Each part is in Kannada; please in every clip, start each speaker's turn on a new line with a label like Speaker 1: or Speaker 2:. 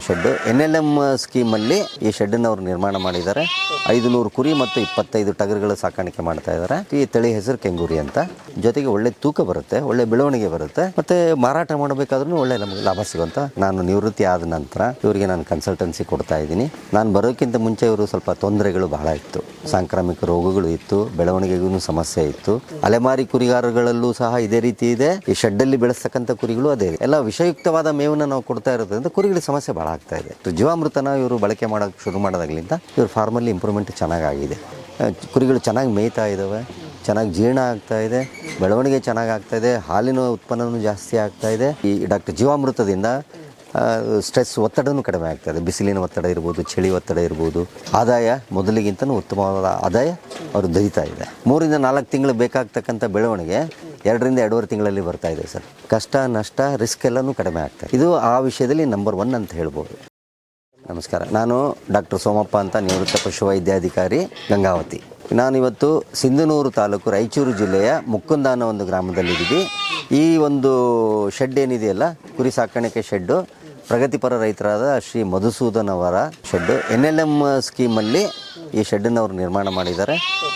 Speaker 1: ಶೆಡ್ NLM ಸ್ಕೀಮಲ್ಲಿ ಈ ಶೆಡ್ಡನ್ನು ಅವರು ನಿರ್ಮಾಣ ಮಾಡಿದ್ದಾರೆ. 500 ಕುರಿ ಮತ್ತು 25 ಟಗರುಗಳ ಸಾಕಾಣಿಕೆ ಮಾಡ್ತಾ ಇದ್ದಾರೆ. ಈ ತಳಿ ಹೆಸರು ಕೆಂಗೂರಿ ಅಂತ. ಜೊತೆಗೆ ಒಳ್ಳೆ ತೂಕ ಬರುತ್ತೆ, ಒಳ್ಳೆ ಬೆಳವಣಿಗೆ ಬರುತ್ತೆ, ಮತ್ತೆ ಮಾರಾಟ ಮಾಡಬೇಕಾದ್ರೂ ಒಳ್ಳೆ ನಮಗೆ ಲಾಭ ಸಿಗುವಂತ. ನಾನು ನಿವೃತ್ತಿ ಆದ ನಂತರ ಇವರಿಗೆ ನಾನು ಕನ್ಸಲ್ಟೆನ್ಸಿ ಕೊಡ್ತಾ ಇದ್ದೀನಿ. ನಾನು ಬರೋಕ್ಕಿಂತ ಮುಂಚೆ ಇವರು ಸ್ವಲ್ಪ ತೊಂದರೆಗಳು ಬಹಳ ಇತ್ತು, ಸಾಂಕ್ರಾಮಿಕ ರೋಗಗಳು ಇತ್ತು, ಬೆಳವಣಿಗೆಗೂ ಸಮಸ್ಯೆ ಇತ್ತು. ಅಲೆಮಾರಿ ಕುರಿಗಾರಗಳಲ್ಲೂ ಸಹ ಇದೇ ರೀತಿ ಇದೆ. ಈ ಶೆಡ್ಡಲ್ಲಿ ಬೆಳೆಸ್ತಕ್ಕಂಥ ಕುರಿಗಳು ಅದೇ ಎಲ್ಲ ವಿಷಯುಕ್ತವಾದ ಮೇವನ್ನು ನಾವು ಕೊಡ್ತಾ ಇರೋದ್ರಿಂದ ಕುರಿಗಳಿಗೆ ಸಮಸ್ಯೆ ಬಹಳ ಆಗ್ತಾ ಇದೆ. ಜೀವಾಮೃತನ ಇವರು ಬಳಕೆ ಮಾಡೋಕ್ಕೆ ಶುರು ಮಾಡೋದಾಗ್ಲಿಂದ ಇವ್ರ ಫಾರ್ಮಲ್ಲಿ ಇಂಪ್ರೂವ್ಮೆಂಟ್ ಚೆನ್ನಾಗಿದೆ. ಕುರಿಗಳು ಚೆನ್ನಾಗಿ ಮೇಯ್ತಾ ಇದ್ದಾವೆ, ಚೆನ್ನಾಗಿ ಜೀರ್ಣ ಆಗ್ತಾ ಇದೆ, ಬೆಳವಣಿಗೆ ಚೆನ್ನಾಗಿ ಆಗ್ತಾ ಇದೆ, ಹಾಲಿನ ಉತ್ಪನ್ನವೂ ಜಾಸ್ತಿ ಆಗ್ತಾ ಇದೆ. ಈ ಡಾಕ್ಟರ್ ಜೀವಾಮೃತದಿಂದ ಸ್ಟ್ರೆಸ್ ಒತ್ತಡನೂ ಕಡಿಮೆ ಆಗ್ತಾಯಿದೆ. ಬಿಸಿಲಿನ ಒತ್ತಡ ಇರ್ಬೋದು, ಚಳಿ ಒತ್ತಡ ಇರ್ಬೋದು. ಆದಾಯ ಮೊದಲಿಗಿಂತನೂ ಉತ್ತಮವಾದ ಆದಾಯ ಅವರು ದೊರೀತಾ ಇದೆ. 3 ರಿಂದ 4 ತಿಂಗಳು ಬೇಕಾಗ್ತಕ್ಕಂಥ ಬೆಳವಣಿಗೆ 2 ರಿಂದ 2.5 ತಿಂಗಳಲ್ಲಿ ಬರ್ತಾ ಇದೆ ಸರ್. ಕಷ್ಟ ನಷ್ಟ ರಿಸ್ಕ್ ಎಲ್ಲನೂ ಕಡಿಮೆ ಆಗ್ತಾಯಿದೆ. ಇದು ಆ ವಿಷಯದಲ್ಲಿ ನಂಬರ್ 1 ಅಂತ ಹೇಳ್ಬೋದು. ನಮಸ್ಕಾರ, ನಾನು ಡಾಕ್ಟರ್ ಸೋಮಪ್ಪ ಅಂತ, ನಿವೃತ್ತ ಪಶುವೈದ್ಯಾಧಿಕಾರಿ, ಗಂಗಾವತಿ. ನಾನಿವತ್ತು ಸಿಂಧನೂರು ತಾಲೂಕು, ರಾಯಚೂರು ಜಿಲ್ಲೆಯ ಮುಕ್ಕುಂದ ಅನ್ನೋ ಒಂದು ಗ್ರಾಮದಲ್ಲಿದ್ದೀವಿ. ಈ ಒಂದು ಶೆಡ್ ಏನಿದೆಯಲ್ಲ, ಕುರಿ ಸಾಕಾಣಿಕೆ ಶೆಡ್ಡು, ಪ್ರಗತಿಪರ ರೈತರಾದ ಶ್ರೀ ಮಧುಸೂದನ್ ಅವರ ಶೆಡ್ಡು. NLM ಸ್ಕೀಮಲ್ಲಿ ಈ ಶೆಡ್ಡನ್ನು ಅವರು ನಿರ್ಮಾಣ ಮಾಡಿದ್ದಾರೆ.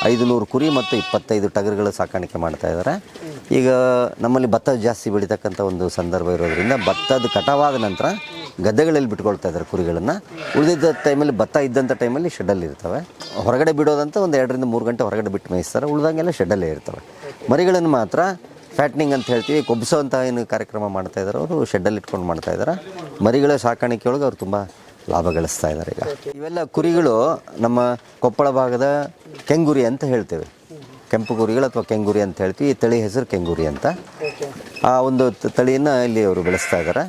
Speaker 1: 500 ಕುರಿ ಮತ್ತು 25 ಟಗರುಗಳ ಸಾಕಾಣಿಕೆ ಮಾಡ್ತಾ ಇದ್ದಾರೆ. ಈಗ ನಮ್ಮಲ್ಲಿ ಭತ್ತ ಜಾಸ್ತಿ ಬೆಳೀತಕ್ಕಂಥ ಒಂದು ಸಂದರ್ಭ ಇರೋದ್ರಿಂದ ಭತ್ತದ ಕಟಾವಾದ ನಂತರ ಗದ್ದೆಗಳಲ್ಲಿ ಬಿಟ್ಕೊಳ್ತಾ ಇದ್ದಾರೆ ಕುರಿಗಳನ್ನು. ಉಳಿದಿದ್ದ ಟೈಮಲ್ಲಿ, ಭತ್ತ ಇದ್ದಂಥ ಟೈಮಲ್ಲಿ ಶೆಡ್ಡಲ್ಲಿ ಇರ್ತವೆ. ಹೊರಗಡೆ ಬಿಡೋದಂತ ಒಂದು 2 ರಿಂದ 3 ಗಂಟೆ ಹೊರಗಡೆ ಬಿಟ್ಟು ಮೇಯಿಸ್ತಾರೆ. ಉಳಿದಂಗೆಲ್ಲ ಶೆಡ್ಡಲ್ಲೇ ಇರ್ತವೆ. ಮರಿಗಳನ್ನು ಮಾತ್ರ ಫ್ಯಾಟ್ನಿಂಗ್ ಅಂತ ಹೇಳ್ತೀವಿ, ಕೊಬ್ಬಿಸೋವಂಥ ಏನು ಕಾರ್ಯಕ್ರಮ ಮಾಡ್ತಾ ಇದ್ದಾರೆ ಅವರು, ಶೆಡ್ಡಲ್ಲಿ ಇಟ್ಕೊಂಡು ಮಾಡ್ತಾ ಇದ್ದಾರೆ. ಮರಿಗಳ ಸಾಕಾಣಿಕೆಯೊಳಗೆ ಅವರು ತುಂಬ ಲಾಭ ಗಳಿಸ್ತಾ ಇದ್ದಾರೆ. ಈಗ ಇವೆಲ್ಲ ಕುರಿಗಳು ನಮ್ಮ ಕೊಪ್ಪಳ ಭಾಗದ ಕೆಂಗುರಿ ಅಂತ ಹೇಳ್ತೇವೆ, ಕೆಂಪು ಕುರಿಗಳು ಅಥವಾ ಕೆಂಗುರಿ ಅಂತ ಹೇಳ್ತೀವಿ. ಈ ತಳಿ ಹೆಸರು ಕೆಂಗುರಿ ಅಂತ. ಆ ಒಂದು ತಳಿಯನ್ನು ಇಲ್ಲಿ ಅವರು ಬೆಳೆಸ್ತಾ ಇದ್ದಾರೆ.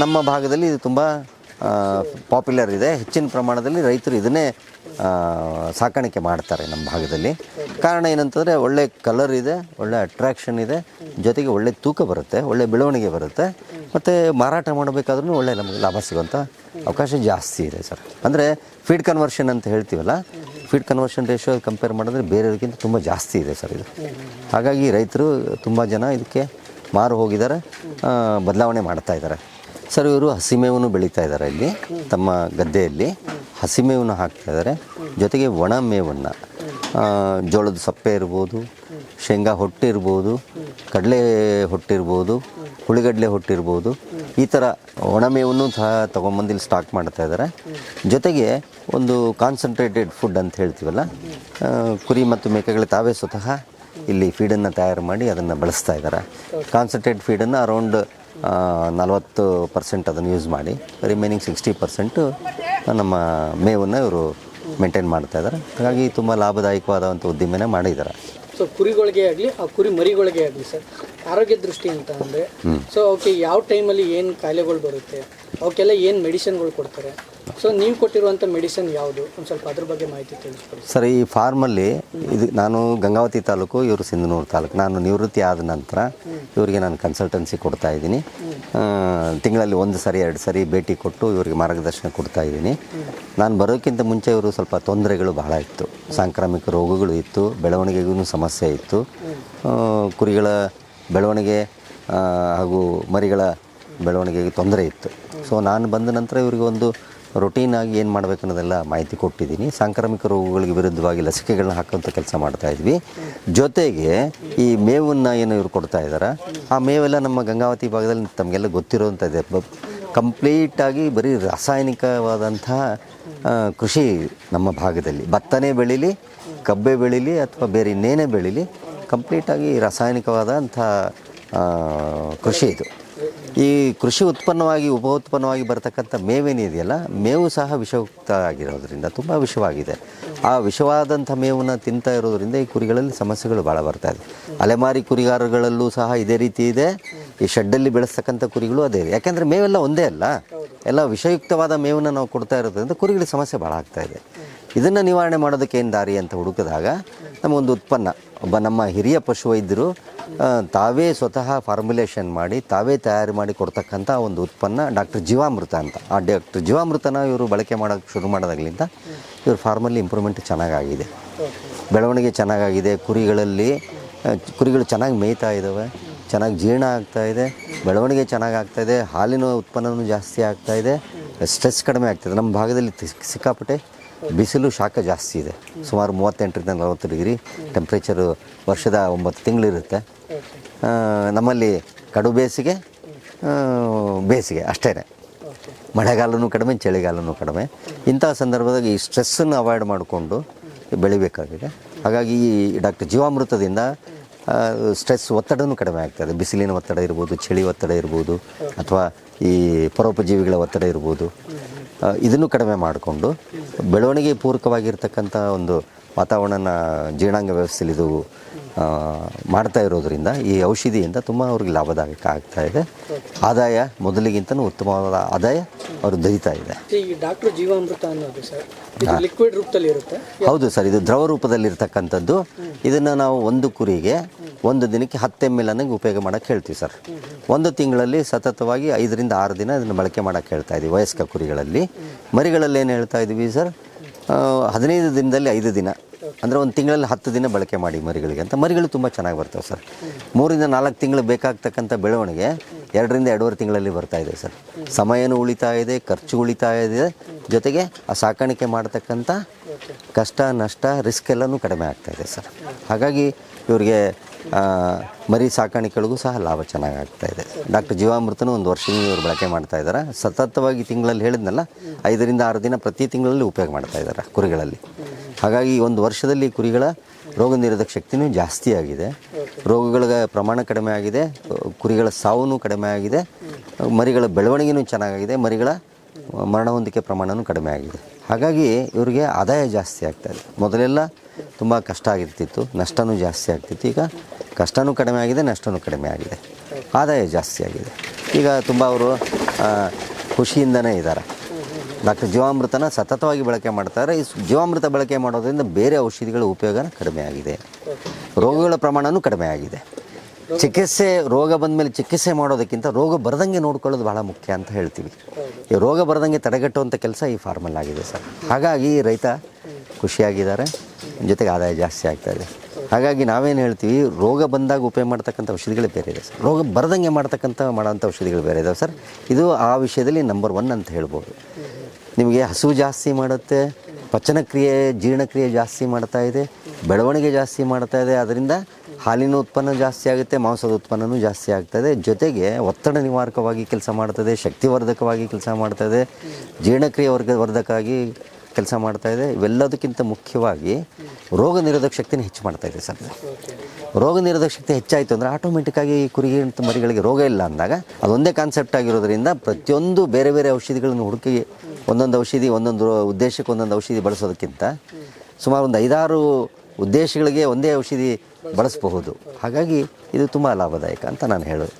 Speaker 1: ನಮ್ಮ ಭಾಗದಲ್ಲಿ ಇದು ತುಂಬ ಪಾಪ್ಯುಲರ್ ಇದೆ. ಹೆಚ್ಚಿನ ಪ್ರಮಾಣದಲ್ಲಿ ರೈತರು ಇದನ್ನೇ ಸಾಕಾಣಿಕೆ ಮಾಡ್ತಾರೆ ನಮ್ಮ ಭಾಗದಲ್ಲಿ. ಕಾರಣ ಏನಂತಂದರೆ ಒಳ್ಳೆ ಕಲರ್ ಇದೆ, ಒಳ್ಳೆ ಅಟ್ರಾಕ್ಷನ್ ಇದೆ, ಜೊತೆಗೆ ಒಳ್ಳೆ ತೂಕ ಬರುತ್ತೆ, ಒಳ್ಳೆ ಬೆಳವಣಿಗೆ ಬರುತ್ತೆ, ಮತ್ತು ಮಾರಾಟ ಮಾಡಬೇಕಾದ್ರೂ ಒಳ್ಳೆ ನಮಗೆ ಲಾಭ ಸಿಗುವಂಥ ಅವಕಾಶ ಜಾಸ್ತಿ ಇದೆ ಸರ್. ಅಂದರೆ ಫೀಡ್ ಕನ್ವರ್ಷನ್ ಅಂತ ಹೇಳ್ತೀವಲ್ಲ, ಫೀಡ್ ಕನ್ವರ್ಷನ್ ರೇಷಿಯೋ ಕಂಪೇರ್ ಮಾಡಿದ್ರೆ ಬೇರೆಯವ್ರಿಗಿಂತ ತುಂಬ ಜಾಸ್ತಿ ಇದೆ ಸರ್ ಇದು. ಹಾಗಾಗಿ ರೈತರು ತುಂಬ ಜನ ಇದಕ್ಕೆ ಮಾರು ಹೋಗಿದ್ದಾರೆ, ಬದಲಾವಣೆ ಮಾಡ್ತಾ ಇದ್ದಾರೆ ಸರ್. ಇವರು ಹಸಿಮೇವನ್ನು ಬೆಳೀತಾ ಇದ್ದಾರೆ. ಇಲ್ಲಿ ತಮ್ಮ ಗದ್ದೆಯಲ್ಲಿ ಹಸಿಮೇವನ್ನು ಹಾಕ್ತಾಯಿದ್ದಾರೆ. ಜೊತೆಗೆ ಒಣ ಮೇವನ್ನು, ಜೋಳದ ಸಪ್ಪೆ ಇರ್ಬೋದು, ಶೇಂಗಾ ಹೊಟ್ಟಿರ್ಬೋದು, ಕಡಲೆ ಹೊಟ್ಟಿರ್ಬೋದು, ಹುಳಿಗಡಲೆ ಹೊಟ್ಟಿರ್ಬೋದು, ಈ ಥರ ಒಣಮೇವನ್ನು ಸಹ ತೊಗೊಂಬಂದು ಇಲ್ಲಿ ಸ್ಟಾಕ್ ಮಾಡ್ತಾ ಇದ್ದಾರೆ. ಜೊತೆಗೆ ಒಂದು ಕಾನ್ಸಂಟ್ರೇಟೆಡ್ ಫುಡ್ ಅಂತ ಹೇಳ್ತೀವಲ್ಲ, ಕುರಿ ಮತ್ತು ಮೇಕೆಗಳು ತಾವೇ ಸ್ವತಃ ಇಲ್ಲಿ ಫೀಡನ್ನು ತಯಾರು ಮಾಡಿ ಅದನ್ನು ಬಳಸ್ತಾ ಇದ್ದಾರೆ. ಕಾನ್ಸಂಟ್ರೇಟ್ ಫೀಡನ್ನು ಅರೌಂಡ್ 40% ಅದನ್ನು ಯೂಸ್ ಮಾಡಿ, ರಿಮೈನಿಂಗ್ 60% ನಮ್ಮ ಮೇವನ್ನು ಇವರು ಮೇಂಟೈನ್ ಮಾಡ್ತಾ ಇದ್ದಾರೆ. ಹಾಗಾಗಿ ತುಂಬ ಲಾಭದಾಯಕವಾದಂಥ ಉದ್ದಿಮೆನ ಮಾಡಿದ್ದಾರೆ.
Speaker 2: ಸೊ ಕುರಿಗಳಿಗೆ ಆಗಲಿ, ಆ ಕುರಿ ಮರಿಗಳಿಗೆ ಆಗಲಿ ಸರ್, ಆರೋಗ್ಯ ದೃಷ್ಟಿ ಅಂತ ಅಂದರೆ ಸೊ ಅವಕ್ಕೆ ಯಾವ ಟೈಮಲ್ಲಿ ಏನು ಕಾಯಿಲೆಗಳು ಬರುತ್ತೆ, ಅವಕ್ಕೆಲ್ಲ ಏನು ಮೆಡಿಸಿನ್ಗಳು ಕೊಡ್ತಾರೆ, ಸೊ ನೀವು ಕೊಟ್ಟಿರುವಂಥ ಮೆಡಿಸಿನ್ ಯಾವುದು, ಒಂದು ಸ್ವಲ್ಪ ಅದ್ರ ಬಗ್ಗೆ ಮಾಹಿತಿ ತಿಳಿಸ್ಕೊಡಿ
Speaker 1: ಸರ್. ಈ ಫಾರ್ಮಲ್ಲಿ ಇದು ನಾನು ಗಂಗಾವತಿ ತಾಲೂಕು, ಇವರು ಸಿಂಧನೂರು ತಾಲೂಕು. ನಾನು ನಿವೃತ್ತಿ ಆದ ನಂತರ ಇವರಿಗೆ ನಾನು ಕನ್ಸಲ್ಟೆನ್ಸಿ ಕೊಡ್ತಾ ಇದ್ದೀನಿ. ತಿಂಗಳಲ್ಲಿ 1 ಸರಿ 2 ಸರಿ ಭೇಟಿ ಕೊಟ್ಟು ಇವರಿಗೆ ಮಾರ್ಗದರ್ಶನ ಕೊಡ್ತಾ ಇದ್ದೀನಿ. ನಾನು ಬರೋಕ್ಕಿಂತ ಮುಂಚೆ ಇವರು ಸ್ವಲ್ಪ ತೊಂದರೆಗಳು ಬಹಳ ಇತ್ತು, ಸಾಂಕ್ರಾಮಿಕ ರೋಗಗಳು ಇತ್ತು, ಬೆಳವಣಿಗೆಗೂ ಸಮಸ್ಯೆ ಇತ್ತು. ಕುರಿಗಳ ಬೆಳವಣಿಗೆ ಹಾಗೂ ಮರಿಗಳ ಬೆಳವಣಿಗೆಗೆ ತೊಂದರೆ ಇತ್ತು. ಸೊ ನಾನು ಬಂದ ನಂತರ ಇವರಿಗೆ ಒಂದು ರೊಟೀನಾಗಿ ಏನು ಮಾಡಬೇಕು ಅನ್ನೋದೆಲ್ಲ ಮಾಹಿತಿ ಕೊಟ್ಟಿದ್ದೀನಿ. ಸಾಂಕ್ರಾಮಿಕ ರೋಗಗಳಿಗೆ ವಿರುದ್ಧವಾಗಿ ಲಸಿಕೆಗಳನ್ನ ಹಾಕುವಂಥ ಕೆಲಸ ಮಾಡ್ತಾಯಿದ್ವಿ. ಜೊತೆಗೆ ಈ ಮೇವನ್ನು ಏನು ಇವರು ಕೊಡ್ತಾ ಇದ್ದಾರೆ, ಆ ಮೇವೆಲ್ಲ ನಮ್ಮ ಗಂಗಾವತಿ ಭಾಗದಲ್ಲಿ ತಮಗೆಲ್ಲ ಗೊತ್ತಿರೋವಂಥದ್ದೇ. ಕಂಪ್ಲೀಟಾಗಿ ಬರೀ ರಾಸಾಯನಿಕವಾದಂಥ ಕೃಷಿ ನಮ್ಮ ಭಾಗದಲ್ಲಿ. ಭತ್ತನೇ ಬೆಳೀಲಿ, ಕಬ್ಬೆ ಬೆಳೀಲಿ, ಅಥವಾ ಬೇರೆ ಇನ್ನೇನೇ ಬೆಳೀಲಿ, ಕಂಪ್ಲೀಟಾಗಿ ರಾಸಾಯನಿಕವಾದಂಥ ಕೃಷಿ ಇದು. ಈ ಕೃಷಿ ಉತ್ಪನ್ನವಾಗಿ, ಉಪ ಉತ್ಪನ್ನವಾಗಿ ಬರ್ತಕ್ಕಂಥ ಮೇವೇನಿದೆಯಲ್ಲ, ಮೇವು ಸಹ ವಿಷಯುಕ್ತ ಆಗಿರೋದ್ರಿಂದ ತುಂಬ ವಿಷವಾಗಿದೆ. ಆ ವಿಷವಾದಂಥ ಮೇವನ್ನು ತಿಂತಾ ಇರೋದ್ರಿಂದ ಈ ಕುರಿಗಳಲ್ಲಿ ಸಮಸ್ಯೆಗಳು ಭಾಳ ಬರ್ತಾಯಿದೆ. ಅಲೆಮಾರಿ ಕುರಿಗಾರಗಳಲ್ಲೂ ಸಹ ಇದೇ ರೀತಿ ಇದೆ. ಈ ಶೆಡ್ಡಲ್ಲಿ ಬೆಳೆಸ್ತಕ್ಕಂಥ ಕುರಿಗಳು ಅದೇ ಇದೆ. ಯಾಕೆಂದರೆ ಮೇವೆಲ್ಲ ಒಂದೇ ಅಲ್ಲ, ಎಲ್ಲ ವಿಷಯುಕ್ತವಾದ ಮೇವನ್ನು ನಾವು ಕೊಡ್ತಾ ಇರೋದ್ರಿಂದ ಕುರಿಗಳಿಗೆ ಸಮಸ್ಯೆ ಭಾಳ ಆಗ್ತಾಯಿದೆ. ಇದನ್ನು ನಿವಾರಣೆ ಮಾಡೋದಕ್ಕೆ ಏನು ದಾರಿ ಅಂತ ಹುಡುಕಿದಾಗ ನಮಗೊಂದು ಉತ್ಪನ್ನ, ಒಬ್ಬ ನಮ್ಮ ಹಿರಿಯ ಪಶುವೈದ್ಯರು ತಾವೇ ಸ್ವತಃ ಫಾರ್ಮುಲೇಷನ್ ಮಾಡಿ, ತಾವೇ ತಯಾರು ಮಾಡಿ ಕೊಡ್ತಕ್ಕಂಥ ಒಂದು ಉತ್ಪನ್ನ ಡಾಕ್ಟರ್ ಜೀವಾಮೃತ ಅಂತ. ಆ ಡಾಕ್ಟರ್ ಜೀವಾಮೃತನ ಇವರು ಬಳಕೆ ಮಾಡೋಕ್ಕೆ ಶುರು ಮಾಡೋದಾಗ್ಲಿಂದ ಇವ್ರ ಫಾರ್ಮಲ್ಲಿ ಇಂಪ್ರೂವ್ಮೆಂಟ್ ಚೆನ್ನಾಗಿದೆ, ಬೆಳವಣಿಗೆ ಚೆನ್ನಾಗಿದೆ. ಕುರಿಗಳು ಚೆನ್ನಾಗಿ ಮೇಯ್ತಾ ಇದ್ದಾವೆ, ಚೆನ್ನಾಗಿ ಜೀರ್ಣ ಆಗ್ತಾಯಿದೆ, ಬೆಳವಣಿಗೆ ಚೆನ್ನಾಗಿ ಆಗ್ತಾಯಿದೆ, ಹಾಲಿನ ಉತ್ಪನ್ನವೂ ಜಾಸ್ತಿ ಆಗ್ತಾಯಿದೆ, ಸ್ಟ್ರೆಸ್ ಕಡಿಮೆ ಆಗ್ತದೆ. ನಮ್ಮ ಭಾಗದಲ್ಲಿ ಸಿಕ್ಕಾಪಟ್ಟೆ ಬಿಸಿಲು ಶಾಖ ಜಾಸ್ತಿ ಇದೆ. ಸುಮಾರು 38ರಿಂದ 40 ಡಿಗ್ರಿ ಟೆಂಪ್ರೇಚರು ವರ್ಷದ 9 ತಿಂಗಳಿರುತ್ತೆ. ನಮ್ಮಲ್ಲಿ ಕಡು ಬೇಸಿಗೆ, ಬೇಸಿಗೆ ಅಷ್ಟೇ, ಮಳೆಗಾಲನೂ ಕಡಿಮೆ, ಚಳಿಗಾಲನೂ ಕಡಿಮೆ. ಇಂತಹ ಸಂದರ್ಭದಾಗ ಈ ಸ್ಟ್ರೆಸ್ಸನ್ನು ಅವಾಯ್ಡ್ ಮಾಡಿಕೊಂಡು ಬೆಳಿಬೇಕಾಗಿದೆ. ಹಾಗಾಗಿ ಈ ಡಾಕ್ಟರ್ ಜೀವಾಮೃತದಿಂದ ಸ್ಟ್ರೆಸ್ ಒತ್ತಡನೂ ಕಡಿಮೆ ಆಗ್ತದೆ. ಬಿಸಿಲಿನ ಒತ್ತಡ ಇರ್ಬೋದು, ಚಳಿ ಒತ್ತಡ ಇರ್ಬೋದು, ಅಥವಾ ಈ ಪರೋಪಜೀವಿಗಳ ಒತ್ತಡ ಇರ್ಬೋದು, ಇದನ್ನು ಕಡಿಮೆ ಮಾಡಿಕೊಂಡು ಬೆಳವಣಿಗೆ ಪೂರಕವಾಗಿರ್ತಕ್ಕಂಥ ಒಂದು ವಾತಾವರಣ ಜೀರ್ಣಾಂಗ ವ್ಯವಸ್ಥೆಯಲ್ಲಿ ಇದು ಮಾಡ್ತಾ ಇರೋದರಿಂದ ಈ ಔಷಧಿಯಿಂದ ತುಂಬ ಅವ್ರಿಗೆ ಲಾಭದಾಯಕ ಆಗ್ತಾ ಇದೆ. ಆದಾಯ ಮೊದಲಿಗಿಂತನೂ ಉತ್ತಮವಾದ ಆದಾಯ ಅವರು ದೊರೀತಾ ಇದೆ.
Speaker 2: ಈ ಡಾಕ್ಟರ್ ಜೀವಾಮೃತ ಅನ್ನೋದು ಸರ್ ಇದು ಲಿಕ್ವಿಡ್ ರೂಪದಲ್ಲಿ ಇರುತ್ತೆ?
Speaker 1: ಹೌದು ಸರ್, ಇದು ದ್ರವ ರೂಪದಲ್ಲಿರ್ತಕ್ಕಂಥದ್ದು. ಇದನ್ನು ನಾವು ಒಂದು ಕುರಿಗೆ ಒಂದು ದಿನಕ್ಕೆ 10 ml ಅನ್ನಂಗೆ ಉಪಯೋಗ ಮಾಡೋಕ್ಕೆ ಹೇಳ್ತೀವಿ ಸರ್. ಒಂದು ತಿಂಗಳಲ್ಲಿ ಸತತವಾಗಿ 5ರಿಂದ 6 ದಿನ ಇದನ್ನು ಬಳಕೆ ಮಾಡೋಕ್ಕೆ ಹೇಳ್ತಾ ಇದ್ದೀವಿ ವಯಸ್ಕ ಕುರಿಗಳಲ್ಲಿ. ಮರಿಗಳಲ್ಲಿ ಏನು ಹೇಳ್ತಾ ಇದ್ದೀವಿ ಸರ್, 15 ದಿನದಲ್ಲಿ 5 ದಿನ, ಅಂದರೆ ಒಂದು ತಿಂಗಳಲ್ಲಿ 10 ದಿನ ಬಳಕೆ ಮಾಡಿ ಮರಿಗಳಿಗೆ ಅಂತ. ಮರಿಗಳು ತುಂಬ ಚೆನ್ನಾಗಿ ಬರ್ತವೆ ಸರ್. 3ರಿಂದ 4 ತಿಂಗಳು ಬೇಕಾಗ್ತಕ್ಕಂಥ ಬೆಳವಣಿಗೆ 2ರಿಂದ 2.5 ತಿಂಗಳಲ್ಲಿ ಬರ್ತಾ ಇದೆ ಸರ್. ಸಮಯನೂ ಉಳಿತಾಯ ಇದೆ, ಖರ್ಚು ಉಳಿತಾಯ ಇದೆ, ಜೊತೆಗೆ ಆ ಸಾಕಾಣಿಕೆ ಮಾಡ್ತಕ್ಕಂಥ ಕಷ್ಟ ನಷ್ಟ ರಿಸ್ಕ್ ಎಲ್ಲನೂ ಕಡಿಮೆ ಆಗ್ತಾ ಇದೆ ಸರ್. ಹಾಗಾಗಿ ಇವರಿಗೆ ಮರಿ ಸಾಕಾಣಿಕೆಗಳಿಗೂ ಸಹ ಲಾಭ ಚೆನ್ನಾಗಿ ಆಗ್ತಾ ಇದೆ. ಡಾಕ್ಟರ್ ಜೀವಾಮೃತನೂ 1 ವರ್ಷದಿಂದ ಇವರು ಬಳಕೆ ಮಾಡ್ತಾ ಇದ್ದಾರೆ. ಸತತವಾಗಿ ತಿಂಗಳಲ್ಲಿ ಹೇಳಿದ್ನಲ್ಲ, 5ರಿಂದ 6 ದಿನ ಪ್ರತಿ ತಿಂಗಳಲ್ಲಿ ಉಪಯೋಗ ಮಾಡ್ತಾ ಇದ್ದಾರೆ ಕುರಿಗಳಲ್ಲಿ. ಹಾಗಾಗಿ 1 ವರ್ಷದಲ್ಲಿ ಕುರಿಗಳ ರೋಗ ನಿರೋಧಕ ಶಕ್ತಿನೂ ಜಾಸ್ತಿ ಆಗಿದೆ, ರೋಗಗಳ ಪ್ರಮಾಣ ಕಡಿಮೆ ಆಗಿದೆ, ಕುರಿಗಳ ಸಾವು ಕಡಿಮೆ ಆಗಿದೆ, ಮರಿಗಳ ಬೆಳವಣಿಗೆನೂ ಚೆನ್ನಾಗಿದೆ, ಮರಿಗಳ ಮರಣ ಹೊಂದಿಕೆ ಪ್ರಮಾಣವೂ ಕಡಿಮೆ ಆಗಿದೆ. ಹಾಗಾಗಿ ಇವರಿಗೆ ಆದಾಯ ಜಾಸ್ತಿ ಆಗ್ತಾಯಿದೆ. ಮೊದಲೆಲ್ಲ ತುಂಬ ಕಷ್ಟ ಆಗಿರ್ತಿತ್ತು, ನಷ್ಟವೂ ಜಾಸ್ತಿ ಆಗ್ತಿತ್ತು. ಈಗ ಕಷ್ಟವೂ ಕಡಿಮೆ ಆಗಿದೆ, ನಷ್ಟವೂ ಕಡಿಮೆ ಆಗಿದೆ, ಆದಾಯ ಜಾಸ್ತಿ ಆಗಿದೆ. ಈಗ ತುಂಬ ಅವರು ಖುಷಿಯಿಂದನೇ ಇದ್ದಾರೆ. ಡಾಕ್ಟರ್ ಜೀವಾಮೃತನ ಸತತವಾಗಿ ಬಳಕೆ ಮಾಡ್ತಾರೆ. ಈ ಜೀವಾಮೃತ ಬಳಕೆ ಮಾಡೋದ್ರಿಂದ ಬೇರೆ ಔಷಧಿಗಳ ಉಪಯೋಗ ಕಡಿಮೆ ಆಗಿದೆ, ರೋಗಗಳ ಪ್ರಮಾಣವೂ ಕಡಿಮೆ ಆಗಿದೆ. ಚಿಕಿತ್ಸೆ ರೋಗ ಬಂದ ಮೇಲೆ ಚಿಕಿತ್ಸೆ ಮಾಡೋದಕ್ಕಿಂತ ರೋಗ ಬರದಂಗೆ ನೋಡ್ಕೊಳ್ಳೋದು ಭಾಳ ಮುಖ್ಯ ಅಂತ ಹೇಳ್ತೀವಿ. ಈ ರೋಗ ಬರದಂಗೆ ತಡೆಗಟ್ಟುವಂಥ ಕೆಲಸ ಈ ಫಾರ್ಮಲ್ಲಿ ಆಗಿದೆ ಸರ್. ಹಾಗಾಗಿ ರೈತ ಖುಷಿಯಾಗಿದ್ದಾರೆ, ಜೊತೆಗೆ ಆದಾಯ ಜಾಸ್ತಿ ಆಗ್ತಾಯಿದೆ. ಹಾಗಾಗಿ ನಾವೇನು ಹೇಳ್ತೀವಿ, ರೋಗ ಬಂದಾಗ ಉಪಯೋಗ ಮಾಡ್ತಕ್ಕಂಥ ಔಷಧಿಗಳೇ ಬೇರೆ ಇದೆ ಸರ್, ರೋಗ ಬರದಂಗೆ ಮಾಡೋಂಥ ಔಷಧಿಗಳು ಬೇರೆ ಇದಾವೆ ಸರ್. ಇದು ಆ ವಿಷಯದಲ್ಲಿ ನಂಬರ್ 1 ಅಂತ ಹೇಳ್ಬೋದು. ನಿಮಗೆ ಹಸಿವು ಜಾಸ್ತಿ ಮಾಡುತ್ತೆ, ಪಚನಕ್ರಿಯೆ ಜೀರ್ಣಕ್ರಿಯೆ ಜಾಸ್ತಿ ಮಾಡ್ತಾ ಇದೆ, ಬೆಳವಣಿಗೆ ಜಾಸ್ತಿ ಮಾಡ್ತಾ ಇದೆ. ಅದರಿಂದ ಹಾಲಿನ ಉತ್ಪನ್ನ ಜಾಸ್ತಿ ಆಗುತ್ತೆ, ಮಾಂಸದ ಉತ್ಪನ್ನವೂ ಜಾಸ್ತಿ ಆಗ್ತದೆ, ಜೊತೆಗೆ ಒತ್ತಡ ನಿವಾರಕವಾಗಿ ಕೆಲಸ ಮಾಡ್ತದೆ, ಶಕ್ತಿವರ್ಧಕವಾಗಿ ಕೆಲಸ ಮಾಡ್ತಾಯಿದೆ, ಜೀರ್ಣಕ್ರಿಯೆ ವರ್ಧಕವಾಗಿ ಕೆಲಸ ಮಾಡ್ತಾಯಿದೆ. ಇವೆಲ್ಲದಕ್ಕಿಂತ ಮುಖ್ಯವಾಗಿ ರೋಗ ನಿರೋಧಕ ಶಕ್ತಿನ ಹೆಚ್ಚು ಮಾಡ್ತಾಯಿದೆ ಸರ್. ರೋಗ ನಿರೋಧಕ ಶಕ್ತಿ ಹೆಚ್ಚಾಯಿತು ಅಂದರೆ ಆಟೋಮೆಟಿಕ್ಕಾಗಿ ಕುರಿಗೆ ಮರಿಗಳಿಗೆ ರೋಗ ಇಲ್ಲ ಅಂದಾಗ ಅದೊಂದೇ ಕಾನ್ಸೆಪ್ಟ್ ಆಗಿರೋದ್ರಿಂದ ಪ್ರತಿಯೊಂದು ಬೇರೆ ಬೇರೆ ಔಷಧಿಗಳನ್ನು ಹುಡುಕಿ ಒಂದೊಂದು ಔಷಧಿ ಒಂದೊಂದು ಉದ್ದೇಶಕ್ಕೆ ಒಂದೊಂದು ಔಷಧಿ ಬಳಸೋದಕ್ಕಿಂತ ಸುಮಾರು ಒಂದು 5-6 ಉದ್ದೇಶಗಳಿಗೆ ಒಂದೇ ಔಷಧಿ ಬಳಸಬಹುದು. ಹಾಗಾಗಿ ಇದು ತುಂಬ ಲಾಭದಾಯಕ ಅಂತ ನಾನು ಹೇಳೋದು.